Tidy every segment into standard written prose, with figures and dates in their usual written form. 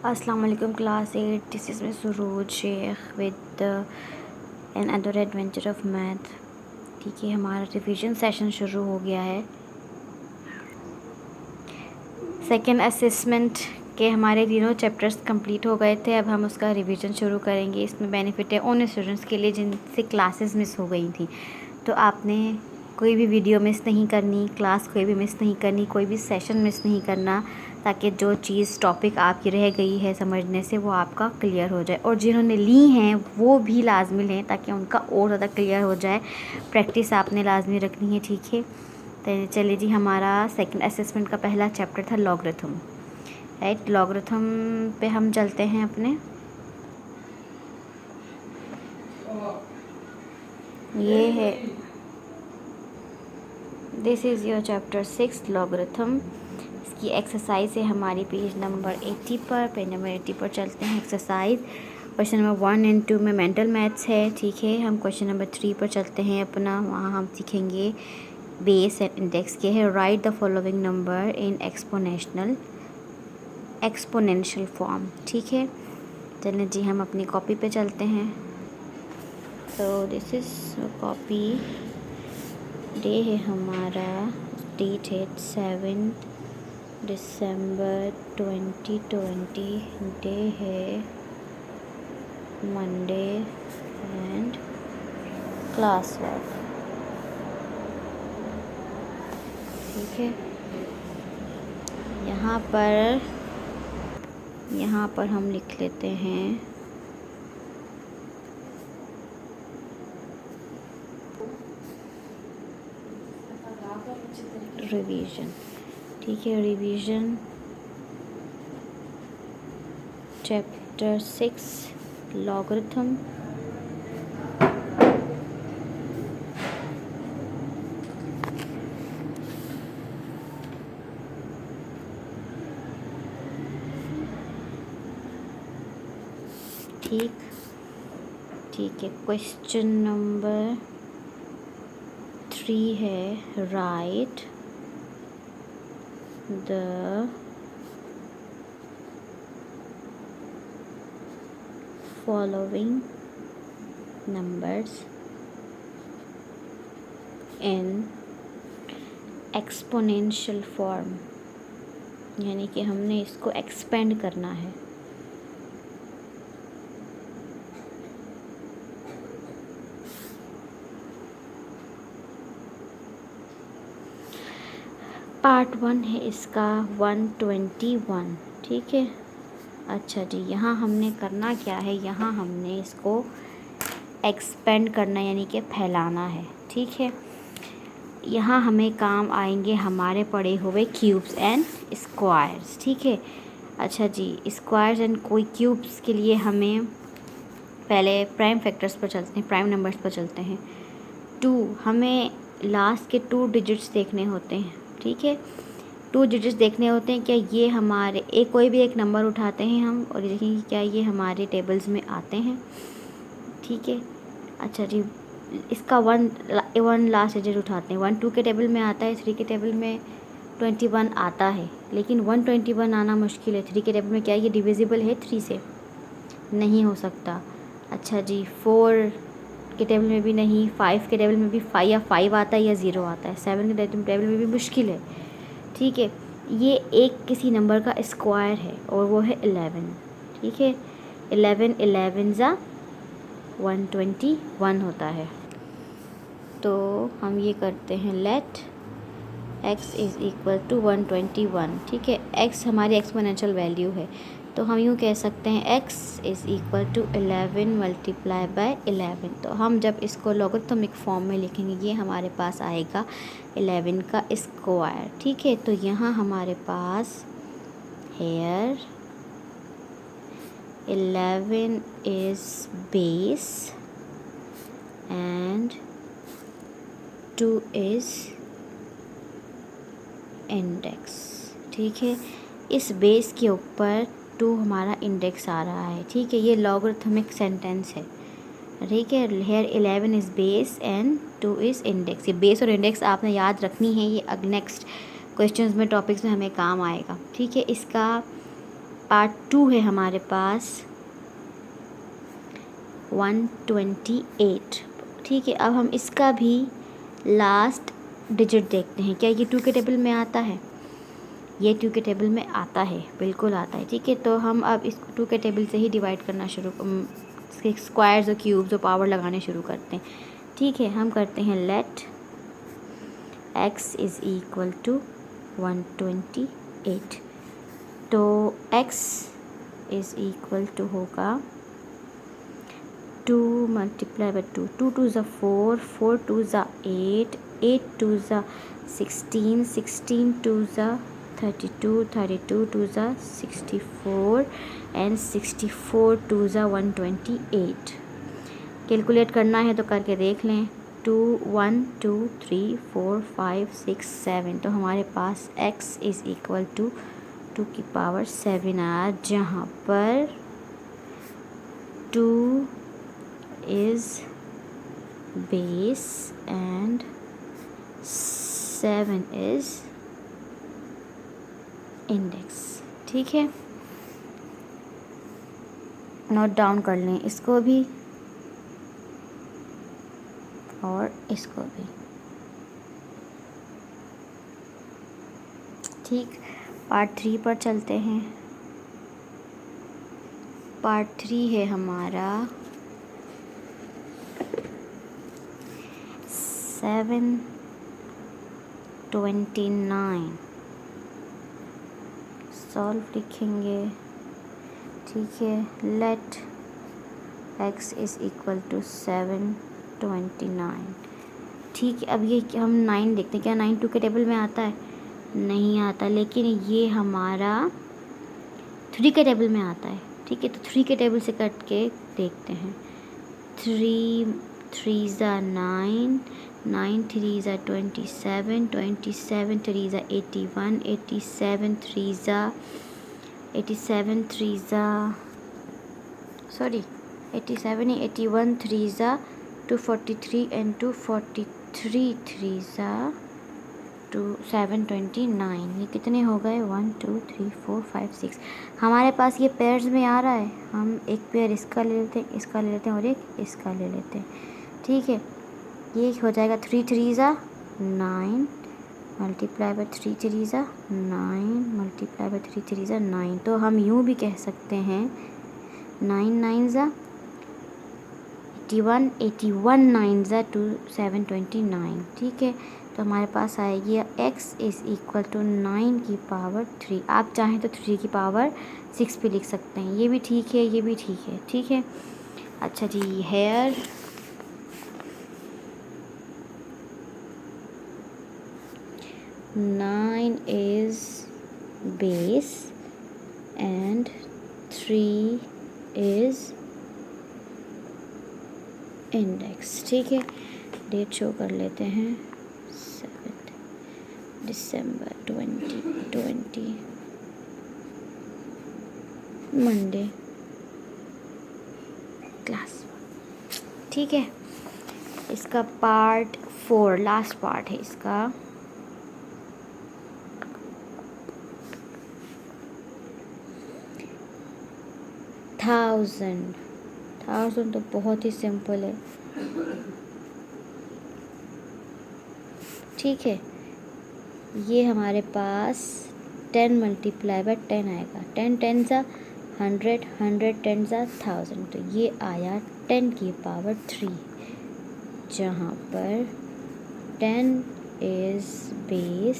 अस्सलाम वालेकुम class 8। This is Miss Suruj Shaikh with another adventure of math. ठीक है, हमारा रिवीजन सेशन शुरू हो गया है। सेकेंड असेसमेंट के हमारे तीनों चैप्टर्स कंप्लीट हो गए थे। अब हम उसका रिवीजन शुरू करेंगे। इसमें बेनिफिट है उन स्टूडेंट्स के लिए जिनसे क्लासेस मिस हो गई थी। तो आपने कोई भी वीडियो मिस नहीं करनी, क्लास कोई भी मिस नहीं करनी, कोई भी सेशन मिस नहीं करना, ताकि जो चीज़ टॉपिक आपकी रह गई है समझने से वो आपका क्लियर हो जाए। और जिन्होंने ली हैं वो भी लाजमी लें ताकि उनका और ज़्यादा क्लियर हो जाए। प्रैक्टिस आपने लाजमी रखनी है। ठीक है, तो चलिए जी, हमारा सेकंड असेसमेंट का पहला चैप्टर था लॉगरिथम। राइट, लॉगरिथम पे हम चलते हैं अपने। ये है, this is your chapter 6 logarithm. इसकी एक्सरसाइज है हमारी पेज नंबर 80 पर। पेज नंबर 80 पर चलते हैं। एक्सरसाइज क्वेश्चन नंबर 1 एंड 2 में मेंटल मैथ्स है। ठीक है, हम क्वेश्चन नंबर 3 पर चलते हैं अपना। वहाँ हम सीखेंगे बेस एंड इंडेक्स के है। Right the following number in exponential form. ठीक है, चलें जी, हम अपनी कॉपी पे चलते हैं। तो दिस इज़ कॉपी। डे है हमारा, डेट है 7 दिसंबर 2020। डे है मंडे एंड क्लास वर्क। ठीक है, यहाँ पर हम लिख लेते हैं रिवीजन। ठीक है, रिवीजन चैप्टर 6 लॉगरिथम। ठीक है, क्वेश्चन नंबर 3 है right the following numbers in exponential form, यानी कि हमने इसको एक्सपेंड करना है। पार्ट 1 है इसका 121। ठीक है, अच्छा जी, यहाँ हमने करना क्या है, यहाँ हमने इसको एक्सपेंड करना यानी कि फैलाना है। ठीक है, यहाँ हमें काम आएंगे हमारे पढ़े हुए क्यूब्स एंड स्क्वायर्स। ठीक है, अच्छा जी, स्क्वायर्स एंड कोई क्यूब्स के लिए हमें पहले प्राइम फैक्टर्स पर चलते हैं, प्राइम नंबर्स पर चलते हैं। 2, हमें लास्ट के 2 डिजिट्स देखने होते हैं। ठीक है, 2 डिजिट्स देखने होते हैं। क्या ये हमारे कोई भी एक नंबर उठाते हैं हम और देखेंगे क्या ये हमारे टेबल्स में आते हैं। ठीक है, अच्छा जी, इसका 1 लास्ट डिजिट उठाते हैं। 1 2 के टेबल में आता है, 3 के टेबल में 21 आता है, लेकिन 121 आना मुश्किल है। 3 के टेबल में क्या ये डिविजिबल है 3 से? नहीं हो सकता। अच्छा जी, 4 के टेबल में भी नहीं, 5 के टेबल में भी 5 आता है या 0 आता है। 7 के टेबल में भी मुश्किल है। ठीक है, ये एक किसी नंबर का स्क्वायर है और वो है 11। ठीक है, 11 ज़ा 121 होता है। तो हम ये करते हैं, let x is equal to 121। ठीक है, x हमारी एक्सपोनेंशियल वैल्यू है, तो हम यूँ कह सकते हैं x is equal to 11 multiply by 11। तो हम जब इसको लॉगरिथमिक फॉर्म में लिखेंगे ये हमारे पास आएगा 11 का स्क्वायर। ठीक है, तो यहाँ हमारे पास here 11 is base and 2 is index. ठीक है, इस बेस के ऊपर 2 हमारा इंडेक्स आ रहा है। ठीक है, ये लॉगरिथमिक सेंटेंस है। ठीक है, here 11 is base and 2 is index. ये बेस और इंडेक्स आपने याद रखनी है, ये नेक्स्ट क्वेश्चंस में टॉपिक्स में हमें काम आएगा। ठीक है, इसका पार्ट 2 है हमारे पास 128। ठीक है, अब हम इसका भी लास्ट डिजिट देखते हैं। क्या ये 2 के टेबल में आता है? ये 2 के टेबल में आता है, बिल्कुल आता है। ठीक है, तो हम अब इसको 2 के टेबल से ही डिवाइड करना स्क्वायर्स और क्यूब्स और पावर लगाने शुरू करते हैं। ठीक है, हम करते हैं let x is equal to 128। तो x इज़ इक्वल टू होगा 2 मल्टीप्लाई बाई 2, 2 2 ज़ा 4, 4 2 ज़ा 8, 8 2 ज़ा 16, 16 2 ज़ा 32, 32 2 ज़ा 64 एंड 64 2 ज़ा 128। कैलकुलेट करना है तो करके देख लें। 2 1 2 3 4 5 6 7, तो हमारे पास x इज़ इक्वल टू 2 की पावर 7 आया, जहाँ पर 2 is base and 7 is index. ठीक है, नोट डाउन कर लें इसको भी और इसको भी। ठीक, पार्ट 3 पर चलते हैं। पार्ट 3 है हमारा 729। सॉल्व लिखेंगे। ठीक है, let x is equal to 729। ठीक है, अब ये हम 9 देखते हैं। क्या 9 2 के टेबल में आता है? नहीं आता, लेकिन ये हमारा 3 के टेबल में आता है। ठीक है, तो 3 के टेबल से कट के देखते हैं। 3 3 ज़ा 9, 9 3 ज़ा 27, 27 3 ज़ा 81, 87 3 ज़ा 87 3 ज़ा सॉरी 87 ही 81 3 ज़ा 243 एंड 243 3 ज़ा 729। ये कितने हो गए? 1 2 3 4 5 6। हमारे पास ये पेयर्स में आ रहा है। हम एक पेयर इसका ले लेते हैं, इसका ले लेते हैं और एक इसका ले लेते हैं। ठीक है, ये हो जाएगा 3 3 ज़ा 9 मल्टीप्लाई बाई 3 3 ज़ा 9 मल्टीप्लाई बाई 3 3 ज़ा 9। तो हम यूँ भी कह सकते हैं 9 9 ज़ा 81, 81 9 ज़ा 729। ठीक है, तो हमारे पास आएगी x इज़ इक्वल टू 9 की पावर 3। आप चाहें तो 3 की पावर 6 भी लिख सकते हैं। ये भी ठीक है, ये भी ठीक है। ठीक है, अच्छा जी, here 9 is base and 3 is index. ठीक है, डेट शो कर लेते हैं 7 दिसंबर 2020 मंडे क्लास। ठीक है, इसका पार्ट 4 लास्ट पार्ट है इसका। थाउजेंड तो बहुत ही सिंपल है। ठीक है, ये हमारे पास 10 मल्टीप्लाई बाय 10 आएगा। 10 10 ज़ा 100, 100 10 ज़ा 1000, तो ये आया 10 की पावर 3, जहाँ पर 10 is base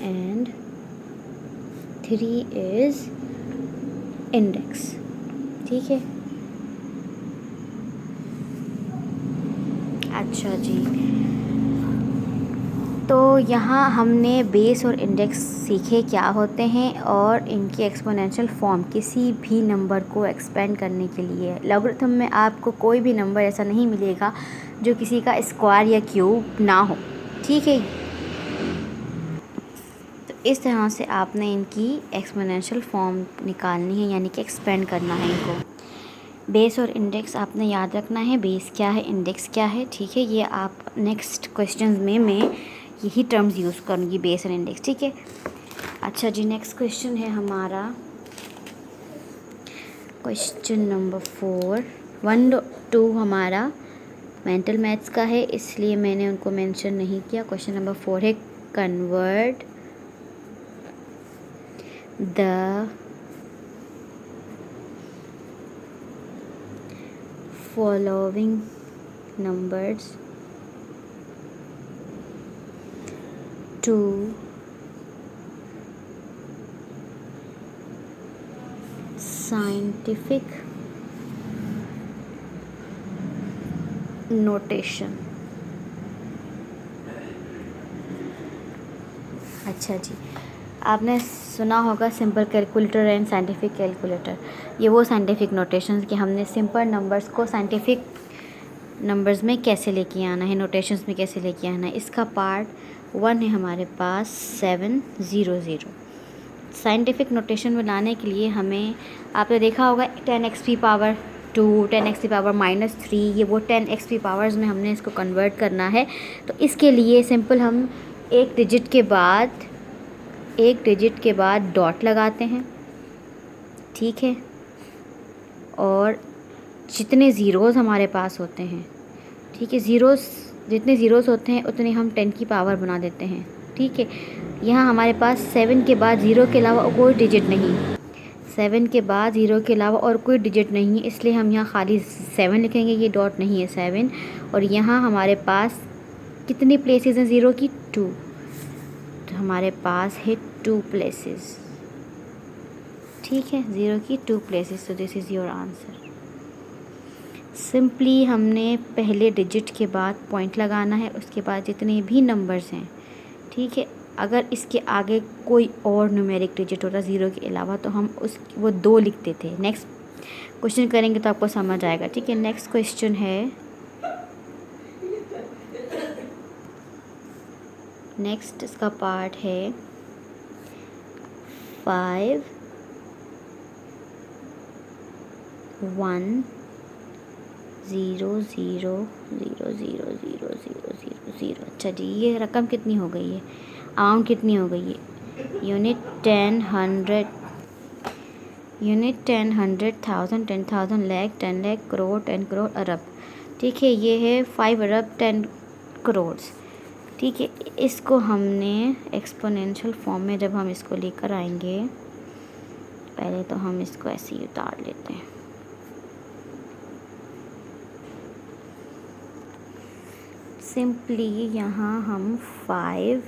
and 3 is index. ठीक है, अच्छा जी, तो यहाँ हमने बेस और इंडेक्स सीखे क्या होते हैं और इनकी एक्सपोनेंशियल फॉर्म। किसी भी नंबर को एक्सपेंड करने के लिए लॉगरिथम में आपको कोई भी नंबर ऐसा नहीं मिलेगा जो किसी का स्क्वायर या क्यूब ना हो। ठीक है, तो इस तरह से आपने इनकी एक्सपोनेंशियल फॉर्म निकालनी है, यानी कि एक्सपेंड करना है इनको। बेस और इंडेक्स आपने याद रखना है, बेस क्या है, इंडेक्स क्या है। ठीक है, ये आप नेक्स्ट क्वेश्चंस में मैं यही टर्म्स यूज़ करूँगी, बेस और इंडेक्स। ठीक है, अच्छा जी, नेक्स्ट क्वेश्चन है हमारा क्वेश्चन नंबर 4, 1 2 हमारा मेंटल मैथ्स का है, इसलिए मैंने उनको मेंशन नहीं किया। क्वेश्चन नंबर 4 है convert the following numbers to scientific notation. अच्छा जी, आपने सुना होगा simple calculator and scientific calculator. ये वो साइंटिफिक नोटेशंस कि हमने सिंपल नंबर्स को साइंटिफिक नंबर्स में कैसे लेके आना है, नोटेशंस में कैसे लेके आना है। इसका पार्ट 1 है हमारे पास 700। साइंटिफिक नोटेशन में लाने के लिए हमें, आपने देखा होगा 10x की पावर 2, 10x की पावर -3, ये वो 10x की पावर्स में हमने इसको कन्वर्ट करना है। तो इसके लिए सिंपल हम एक डिजिट के बाद डॉट लगाते हैं, ठीक है। और जितने ज़ीरोज़ हमारे पास होते हैं, ठीक है, जितने ज़ीरोज़ होते हैं उतने हम 10 की पावर बना देते हैं, ठीक है। यहाँ हमारे पास 7 के बाद ज़ीरो के अलावा कोई डिजिट नहीं, 7 के बाद ज़ीरो के अलावा और कोई डिजिट नहीं है, इसलिए हम यहाँ खाली 7 लिखेंगे, ये डॉट नहीं है 7। और यहाँ हमारे पास कितनी प्लेसेस हैं ज़ीरो की? 2, तो हमारे पास है 2 प्लेसेस, ठीक है, ज़ीरो की 2 प्लेसेस। तो this is your answer. Simply हमने पहले डिजिट के बाद पॉइंट लगाना है, उसके बाद जितने भी नंबर्स हैं, ठीक है, अगर इसके आगे कोई और न्यूमेरिक डिजिट होता ज़ीरो के अलावा तो हम वो 2 लिखते थे। नेक्स्ट क्वेश्चन करेंगे तो आपको समझ आएगा, ठीक है। नेक्स्ट क्वेश्चन है, नेक्स्ट इसका पार्ट है 5 1 0 0 0 0 0 0 0 0। अच्छा जी, ये रकम कितनी हो गई है, अमाउंट कितनी हो गई है? यूनिट 10 100 10,000 10,000 लाख 10 लाख करोड़ 10 करोड़ अरब, ठीक है। ये है 5 अरब 10 करोड़, ठीक है। इसको हमने एक्सपोनेंशियल फॉर्म में जब हम इसको लेकर आएंगे, पहले तो हम इसको ऐसे ही उतार लेते हैं। सिंपली यहाँ हम 5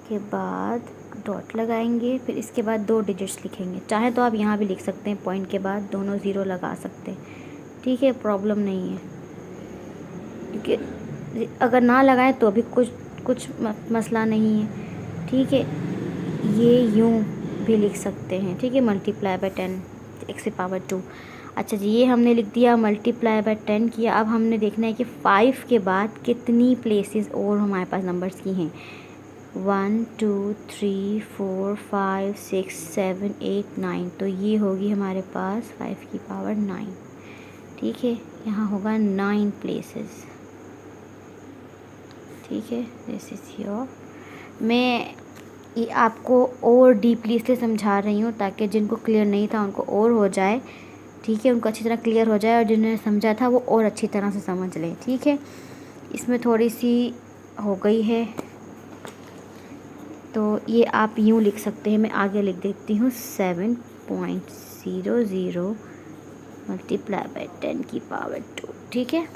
के बाद डॉट लगाएंगे, फिर इसके बाद 2 डिजिट्स लिखेंगे। चाहे तो आप यहाँ भी लिख सकते हैं, पॉइंट के बाद दोनों ज़ीरो लगा सकते हैं, ठीक है, प्रॉब्लम नहीं है। क्योंकि अगर ना लगाएं तो भी कुछ मसला नहीं है, ठीक है। ये यूँ भी लिख सकते हैं, ठीक है, मल्टीप्लाई बाय 10 x की पावर 2। अच्छा जी, ये हमने लिख दिया, मल्टीप्लाई बाय 10 किया। अब हमने देखना है कि 5 के बाद कितनी प्लेसेस और हमारे पास नंबर्स की हैं। 1 2 3 4 5 6 7 8 9, तो ये होगी हमारे पास 5 की पावर 9, ठीक है। यहाँ होगा 9 प्लेसेस, ठीक है। दिस इज़ योर, मैं ये आपको और डीपली इसलिए समझा रही हूँ ताकि जिनको क्लियर नहीं था उनको और हो जाए, ठीक है, उनको अच्छी तरह क्लियर हो जाए, और जिन्होंने समझा था वो और अच्छी तरह से समझ लें, ठीक है। इसमें थोड़ी सी हो गई है, तो ये आप यूँ लिख सकते हैं, मैं आगे लिख देती हूँ 7.00 मल्टीप्लाई बाय 10 की पावर 2, ठीक है।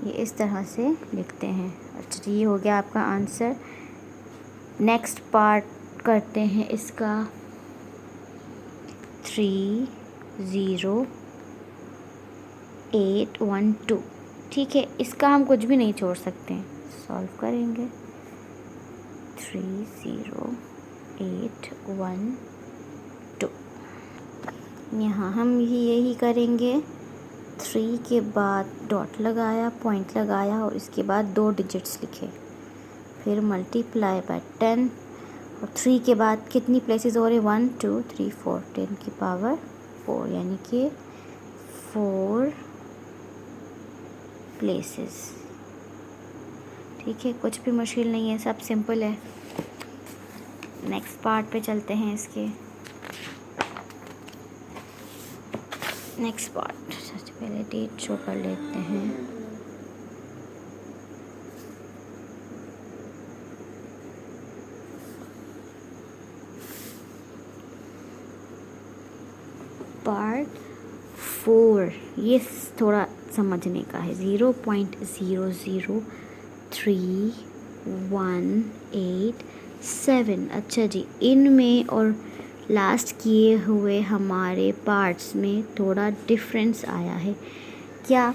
ये इस तरह से लिखते हैं। अच्छा जी, ये हो गया आपका आंसर। नेक्स्ट पार्ट करते हैं इसका 30812, ठीक है। इसका हम कुछ भी नहीं छोड़ सकते हैं, सॉल्व करेंगे। 30812, यहाँ हम यही करेंगे। 3 के बाद डॉट लगाया, पॉइंट लगाया, और इसके बाद 2 डिजिट्स लिखे, फिर मल्टीप्लाई बाय 10, और 3 के बाद कितनी प्लेसेस हो रही? 1 2 3 4, 10 की पावर 4, यानी कि 4 प्लेसेस, ठीक है। कुछ भी मुश्किल नहीं है, सब सिंपल है। नेक्स्ट पार्ट पे चलते हैं इसके। नेक्स्ट पार्ट, सबसे पहले डेट शो कर लेते हैं। पार्ट 4 ये थोड़ा समझने का है। 0.0031887। अच्छा जी, इनमें और लास्ट किए हुए हमारे पार्ट्स में थोड़ा डिफरेंस आया है। क्या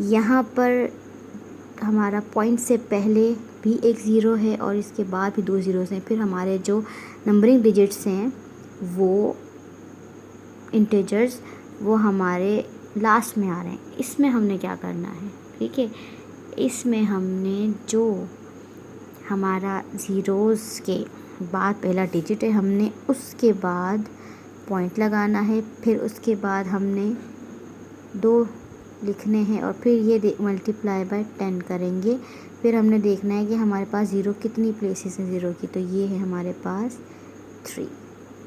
यहाँ पर हमारा पॉइंट से पहले भी एक ज़ीरो है और इसके बाद भी 2 ज़ीरोज़ हैं, फिर हमारे जो नंबरिंग डिजिट्स हैं वो इंटीजर्स वो हमारे लास्ट में आ रहे हैं। इसमें हमने क्या करना है, ठीक है, इसमें हमने जो हमारा ज़ीरोज़ के बाद पहला डिजिट है हमने उसके बाद पॉइंट लगाना है, फिर उसके बाद हमने 2 लिखने हैं और फिर ये मल्टीप्लाई बाय 10 करेंगे। फिर हमने देखना है कि हमारे पास ज़ीरो कितनी प्लेसेस हैं ज़ीरो की, तो ये है हमारे पास 3।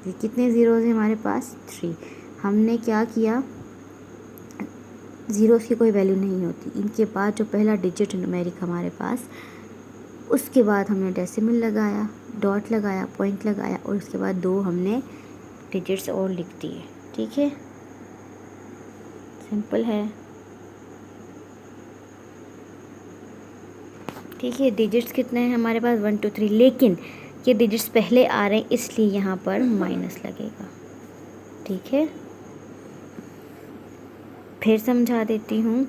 ये कितने ज़ीरोज़ हैं हमारे पास 3। हमने क्या किया, ज़ीरोज़ की कोई वैल्यू नहीं होती, इनके बाद जो पहला डिजिट न्यूमेरिक हमारे पास, उसके बाद हमने डेसिमल लगाया, डॉट लगाया, पॉइंट लगाया और उसके बाद 2 हमने डिजिट्स और लिख दिए। ठीक है, सिंपल है। ठीक है, डिजिट्स कितने हैं हमारे पास 1 2 3, लेकिन ये डिजिट्स पहले आ रहे हैं इसलिए यहाँ पर माइनस लगेगा। ठीक है, फिर समझा देती हूँ।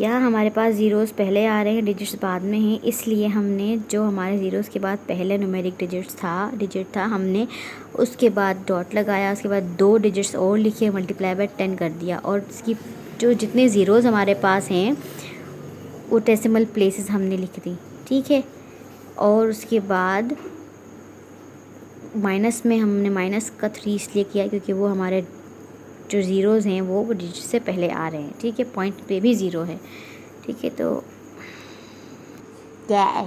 यहाँ हमारे पास ज़ीरोज़ पहले आ रहे हैं, डिजिट्स बाद में हैं, इसलिए हमने जो हमारे ज़ीरोज़ के बाद पहले न्यूमेरिक डिजिट था हमने उसके बाद डॉट लगाया, उसके बाद 2 डिजिट्स और लिखे, मल्टीप्लाई बाय 10 कर दिया और इसकी जो जितने ज़ीरोज़ हमारे पास हैं वो डेसिमल प्लेसेस हमने लिख दी। ठीक है, और उसके बाद माइनस में हमने माइनस का 3 इसलिए किया क्योंकि वो हमारे जो ज़ीरोज़ हैं वो डिजिट से पहले आ रहे हैं। ठीक है, पॉइंट पे भी ज़ीरो है। ठीक है, तो क्या है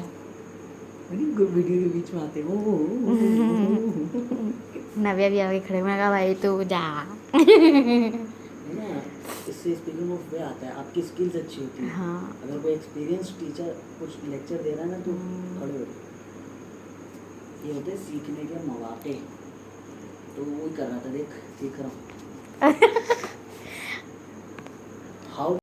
वीडियो के बीच में आते वो नव्या भी आगे खड़े, मैं कहा भाई तू जा। ना, इससे स्पीकिंग ऑफ वे आता है, आपकी स्किल्स अच्छी होती है। हाँ, अगर कोई एक्सपीरियंस टीचर कुछ लेक्चर दे रहा है ना तो खड़े हो, ये होते हैं सीखने के मौके। तो वो कर रहा था, देख सीख रहा हूँ। हाउ